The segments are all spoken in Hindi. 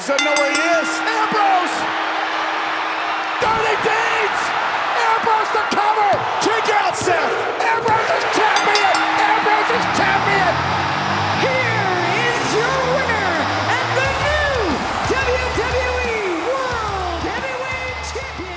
doesn't know where he is. Ambrose! Dirty deeds! Ambrose the cover! Kick out, Seth! Ambrose is champion! Ambrose is champion! Here is your winner and the new WWE World Heavyweight Champion.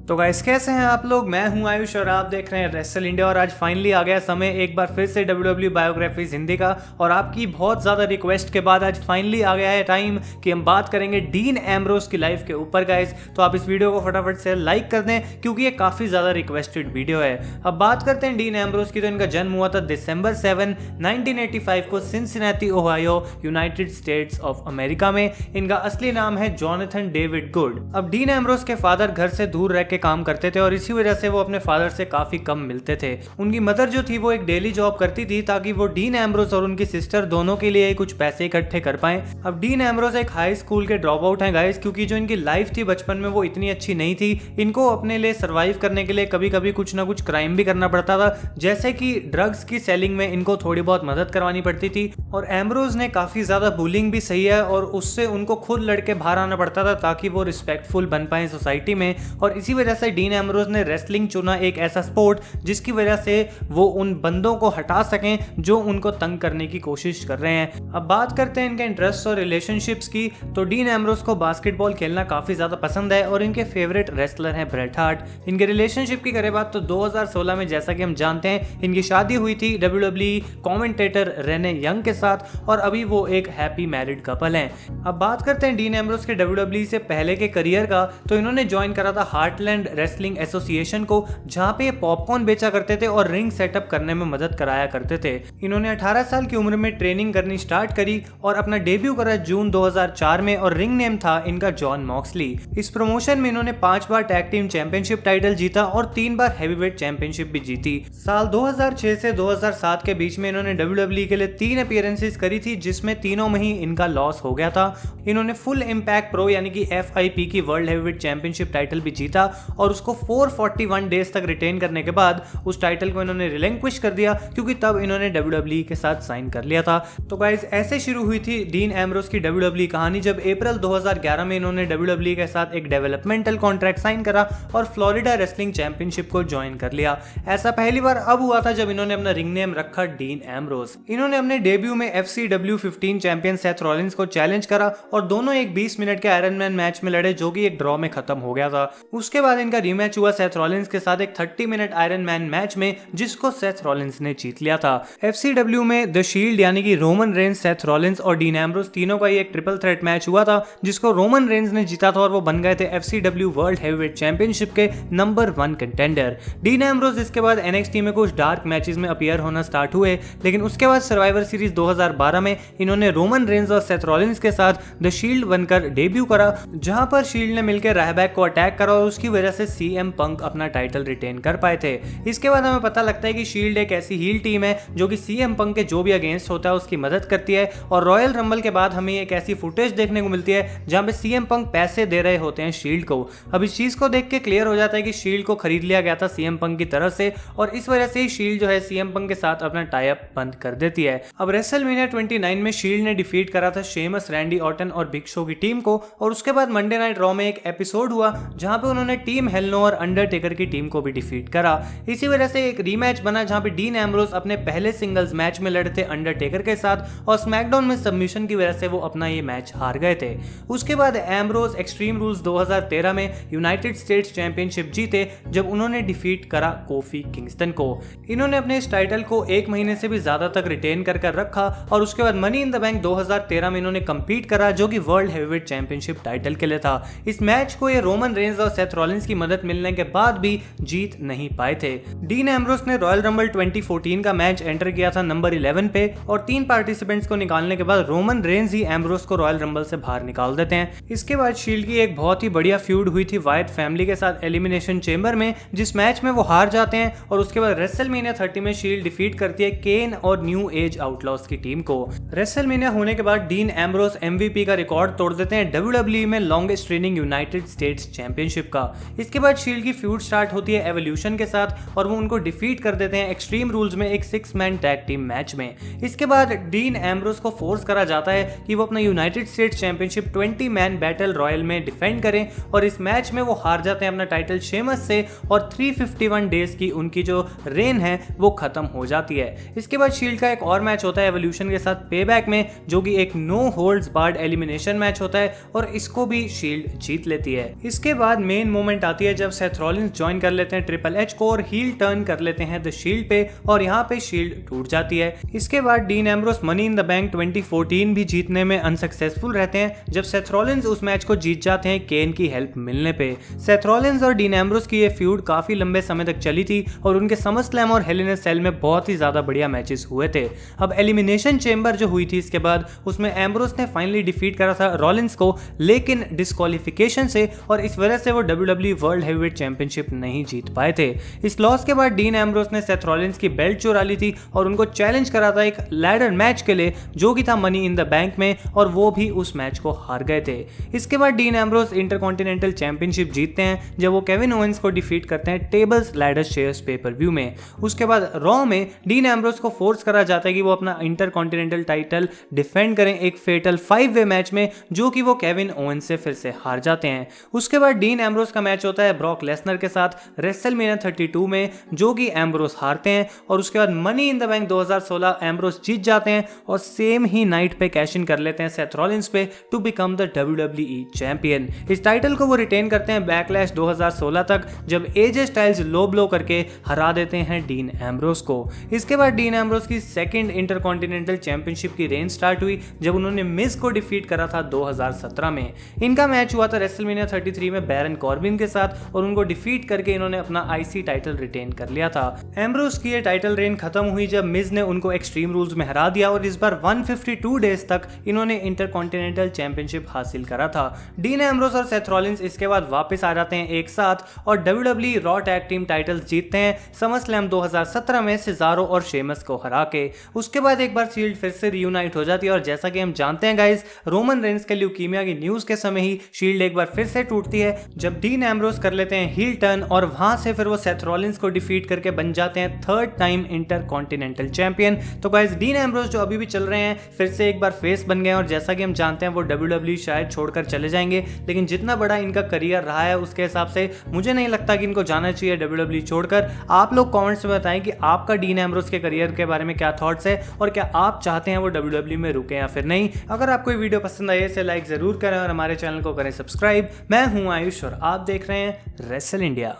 तो गाइस कैसे हैं आप लोग। मैं हूं आयुष और आप देख रहे हैं रेसल इंडिया। और आज फाइनली आ गया समय एक बार फिर से WWE बायोग्राफीज हिंदी का। और आपकी बहुत ज़्यादा रिक्वेस्ट के बाद आज फाइनली आ गया है टाइम कि हम बात करेंगे डीन एम्ब्रोस की लाइफ के ऊपर गाइस। तो आप इस वीडियो को फटाफट से लाइक कर दें क्योंकि ये काफ़ी ज़्यादा रिक्वेस्टेड वीडियो है। अब बात करते हैं डीन एम्ब्रोस की। तो इनका जन्म हुआ था December 7, 1985 को Cincinnati Ohio, United states of America में। इनका असली नाम है जॉनथन डेविड गुड। अब डीन एम्ब्रोस के फादर घर से दूर रह काम करते थे और इसी वजह से वो अपने फादर से काफी कम मिलते थे। उनकी मदर जो थी वो एक डेली जॉब करती थी ताकि वो डीन एम्ब्रोस और उनकी सिस्टर दोनों के लिए कुछ पैसे इकट्ठे कर पाएं। अब डीन एम्ब्रोस एक हाई स्कूल के ड्रॉप आउट हैं गाइस, क्योंकि जो इनकी लाइफ थी बचपन में वो इतनी अच्छी नहीं थी। इनको अपने लिए सर्वाइव करने के लिए कभी कभी कुछ ना कुछ क्राइम भी करना पड़ता था, जैसे कि ड्रग्स की सेलिंग में इनको थोड़ी बहुत मदद करवानी पड़ती थी। और एम्ब्रोस ने काफी ज्यादा बुलिंग भी सही है और उससे उनको खुद लड़के बाहर आना पड़ता था ताकि वो रिस्पेक्टफुल बन पाए सोसाइटी में। और इसी वजह से डीन एम्ब्रोस ने रेसलिंग चुना, एक ऐसा स्पोर्ट जिसकी वजह से वो उन बंदों को हटा सकें जो उनको तंग करने की कोशिश कर रहे हैं। अब बात करते हैं इनके इंटरेस्ट और रिलेशनशिप्स की। तो डीन एम्ब्रोस को बास्केटबॉल खेलना काफी ज्यादा पसंद है और इनके फेवरेट रेसलर हैं ब्रेट हार्ट। इनके रिलेशनशिप की करें बात तो 2016 में जैसा कि हम जानते हैं इनकी शादी हुई थी WWE कमेंटेटर रेने यंग के साथ और अभी वो एक हैप्पी मैरिड कपल हैं। अब बात करते हैं डीन एम्ब्रोस के WWE से पहले के करियर का। तो इन्होंने ज्वाइन करा था हार्टलैंड रेसलिंग एसोसिएशन को, जहां पे पॉपकॉर्न बेचा करते थे और रिंग सेटअप करने में मदद कराया करते थे। इन्होंने 18 साल की उम्र में ट्रेनिंग करनी स्टार्ट करी और अपना डेब्यू करा जून 2004 में और रिंग नेम था इनका जॉन मॉक्सली। इस प्रमोशन में इन्होंने 5 बार टैग टीम चैंपियनशिप टाइटल जीता और 3 बार हैवीवेट चैंपियनशिप भी जीती। साल 2006 से 2007 के बीच में इन्होंने WWE के लिए 3 अपीयरेंसेस करी थी, जिसमें तीनों में ही इनका लॉस हो गया था। इन्होंने फुल इम्पैक्ट प्रो यानी कि FIP की वर्ल्ड हैवीवेट चैंपियनशिप टाइटल भी जीता और उसको 441 डेज तक रिटेन करने के बाद उस टाइटल को इन्होंने रिलैंक्विश कर दिया क्योंकि तब इन्होंने WWE के साथ साइन कर लिया था। तो गाइस ऐसे शुरू हुई थी डीन एम्ब्रोस की WWE कहानी, जब अप्रैल 2011 में इन्होंने WWE के साथ एक डेवलपमेंटल कॉन्ट्रैक्ट साइन करा और फ्लोरिडा रेसलिंग चैंपियनशिप को ज्वाइन कर लिया। ऐसा पहली बार अब हुआ था जब इन्होंने अपना रिंग नेम रखा डीन एम्ब्रोस। इन्होंने अपने डेब्यू में FCW 15 चैंपियन सेथ रॉलिंस को चैलेंज करा और दोनों एक 20 मिनट के आयरन मैन मैच में लड़े जो कि एक ड्रॉ में खत्म हो गया था। उसके बाद इनका रीमैच हुआ सेथ रॉलिंस के साथ एक 30 मिनट आयरन मैन मैच में, जिसको सेथ रॉलिंस ने जीत लिया था। FCW में द शील्ड यानी कि रोमन रेंज, सेथ रॉलिंस और डीन एम्ब्रोस तीनों का ही एक ट्रिपल थ्रेट मैच हुआ था, जिसको रोमन रेंज ने जीता था और वो बन गए थे FCW वर्ल्ड हैवीवेट चैंपियनशिप के नंबर 1 कंटेंडर। डीन एम्ब्रोस इसके बाद NXT में कुछ डार्क मैचेस में अपीयर होना स्टार्ट हुए, लेकिन उसके बाद सर्वाइवर सीरीज 2012 में इन्होंने रोमन रेंज और सेथ रॉलिंस के साथ द शील्ड बनकर डेब्यू करा, जहां पर शील्ड ने मिलकर राहबैक को अटैक करा और उसकी वजह से CM पंक अपना टाइटल रिटेन कर पाए थे। इसके बाद हमें पता लगता है कि शील्ड एक ऐसी हील टीम है जो कि CM पंक के जो भी अगेंस्ट होता है उसकी मदद करती है। और रॉयल रंबल के बाद हमें एक ऐसी फुटेज देखने को मिलती है जहां पे CM पंक पैसे दे रहे होते हैं शील्ड को। अब इस चीज को देख के क्लियर हो जाता है कि शील्ड को खरीद लिया गया था CM पंक की तरफ से और इस वजह से ही शील्ड जो है CM पंक के साथ अपना टाई अप बंद कर देती है। अब रेसलमेनिया 29 में शील्ड ने डिफीट करा था शेमस, रैंडी ऑर्टन और बिग शो की टीम को और उसके बाद मंडे नाइट रॉ में एक एपिसोड हुआ जहां पे उन्होंने टीम हेलनो और अंडरटेकर की टीम को भी डिफीट करा। इसी वजह से एक रीमैच बना जहां पे डीन एम्ब्रोस अपने पहले सिंगल्स मैच में लड़े थे अंडरटेकर के साथ और स्मैकडाउन में सबमिशन की वजह से वो अपना ये मैच हार गए थे। उसके बाद एम्ब्रोस एक्सट्रीम रूल्स 2013 में यूनाइटेड स्टेट्स चैंपियनशिप जीते जब उन्होंने डिफीट करा कोफी किंगस्टन को। इन्होंने अपने इस टाइटल को 1 महीने से भी ज्यादा तक रिटेन कर रखा और उसके बाद मनी इन द बैंक 2013 में इन्होंने कंपीट करा जो कि वर्ल्ड हैवीवेट चैंपियनशिप टाइटल के लिए था। इस मैच को ये रोमन रेंज और सेथ रॉलिंस की मदद मिलने के बाद भी जीत नहीं पाए थे। डीन एम्ब्रोस ने रॉयल रंबल 2014 का मैच एंटर किया था नंबर 11 पे और 3 पार्टिसिपेंट्स को निकालने के बाद रोमन रेंज ही एम्ब्रोस को रॉयल रंबल से बाहर निकाल देते हैं। इसके बाद शील्ड की एक बहुत ही बढ़िया फ्यूड हुई थी वाइट फैमिली के साथ एलिमिनेशन चेंबर में, जिस मैच में वो हार जाते हैं और उसके बाद रेसलमेनिया 30 में शील्ड डिफीट करती है केन और न्यू एज आउटलॉस की की टीम को। रेसलमेनिया होने के बाद डीन एम्ब्रोस MVP का रिकॉर्ड तोड़ देते हैं WWE में longest raining United states championship का। इसके बाद शील्ड की फ्यूड स्टार्ट होती है एवोल्यूशन के साथ और वो उनको डिफीट कर देते हैं एक्सट्रीम रूल्स में एक 6 मैन टैग टीम मैच में। इसके बाद डीन एम्ब्रोस को फोर्स करा जाता है कि वो अपना United states championship 20 man battle royal में डिफेंड करें और इस मैच में वो हार जाते हैं अपना टाइटल शेमस से और 351 डेज की उनकी जो रेन है वो खत्म हो जाती है। इसके बाद शील्ड का एक और मैच होता है एवोल्यूशन के साथ पेबैक में, जो कि एक no holds barred elimination match होता है और इसको भी शील्ड जीत लेती है। इसके बाद मेन मोमेंट आती है जब सेथ रॉलिंस ज्वाइन कर लेते हैं ट्रिपल एच को और हील टर्न कर लेते हैं द शील्ड पे और यहाँ पे शील्ड टूट जाती है। इसके बाद dean Ambrose money in the bank 2014 भी जीतने में अनसक्सेसफुल रहते हैं जब सेथ रॉलिंस उस मैच को जीत जाते हैं केन की हेल्प मिलने पे। सेथ रॉलिंस और डीन एम्ब्रोस की ये फ्यूड काफी लंबे समय तक चली थी और उनके समरस्लैम और हेल इन अ सेल में बहुत ही ज्यादा बढ़िया मैचेस हुए थे। अब एलिमिनेशन चेंबर जो हुई थी इसके बाद उसमें एम्ब्रोस ने फाइनली डिफीट करा था रॉलिंस को, लेकिन डिस्क्वालिफिकेशन से, और इस वजह से वो WWE वर्ल्ड हेवीवेट चैंपियनशिप नहीं जीत पाए थे। इस लॉस के बाद डीन एम्ब्रोस ने सेथ रॉलिंस की बेल्ट चुरा ली थी और उनको चैलेंज करा था एक लैडर मैच के लिए जो कि था मनी इन द बैंक में, और वो भी उस मैच को हार गए थे। इसके बाद डीन एम्ब्रोस इंटरकॉन्टिनेंटल चैंपियनशिप जीतते हैं जब वो केविन ओवेंस को डिफीट करते हैं tables ladder shares pay per view में। उसके बाद रॉ में डीन एम्ब्रोस को फोर्स करा जाता है कि वो अपना इंटरकॉन्टिनेंटल टाइटल डिफेंड करें एक फेटल 5-वे मैच में, जो कि वो केविन ओवेंस से फिर से हार जाते हैं। उसके बाद डीन एम्ब्रोस का मैच होता है ब्रॉक लेसनर के साथ रेसलमेनिया 32 में, जो कि एम्ब्रोस हारते हैं, और उसके बाद money in the bank 2016 Ambrose जीत जाते हैं और सेम ही नाइट पे कैश इन कर लेते हैं सेथ रॉलिंस पे to become the WWE champion. इस टाइटल को वो रिटेन करते हैं बैकलैश 2016 तक, जब एजे स्टाइल्स लो ब्लो करके हरा देते हैं डीन एम्ब्रोस को। इसके बाद डीन एम्ब्रोस की सेकंड इंटरकॉन्टिनेंटल चैंपियनशिप की रेंज स्टार्ट हुई जब उन्होंने मिज को डिफीट करा था 2017 में। इनका मैच हुआ था रेसलमेनिया 33 में बैरन कॉर्बिन के साथ और उनको डिफीट करके इन्होंने अपना IC टाइटल रिटेन कर लिया था। एम्ब्रोस की ये टाइटल रेन खत्म हुई जब मिज ने उनको एक्सट्रीम रूल्स में हरा दिया और इस बार 152 डेज तक इन्होंने इंटरकॉन्टिनेंटल चैंपियनशिप हासिल करा था। डीन एम्ब्रोस और सेथ रॉलिंस इसके बाद वापस आ जाते हैं एक साथ और WWE raw tag team titles जीतते हैं समरस्लैम 2017 में सिजारो और शेमस को हरा के। उसके बाद एक बार शील्ड फिर से रियूनाइट हो जाती है और जैसा कि हम जानते हैं गाइस, रोमन रेंस के ल्यूकीमिया की न्यूज के समय ही शील्ड एक बार फिर से टूटती है जब डीन एम्ब्रोस कर लेते हैं हील टर्न और वहां से फिर वो सेथ रॉलिंस को डिफीट करके बन जाते हैं 3rd टाइम इंटरकॉन्टिनेंटल चैंपियन। तो गाइस डीन एम्ब्रोस जो अभी भी चल रहे हैं फिर से एक बार फेस बन गए और जैसा कि हम जानते हैं वो WWE शायद छोड़कर चले जाएंगे, लेकिन जितना बड़ा इनका करियर रहा है उसके हिसाब से मुझे नहीं लगता कि इनको जाना चाहिए WWE छोड़कर। आप लोग कमेंट्स में बताएं कि आपका डीन एम्ब्रोस के करियर के बारे में क्या थॉट्स है और क्या आप चाहते हैं वो WWE में रुके या फिर नहीं। अगर आपको ये वीडियो पसंद आई इसे लाइक जरूर करें और हमारे चैनल को करें सब्सक्राइब। मैं हूं आयुष और आप देख रहे हैं रेसल इंडिया।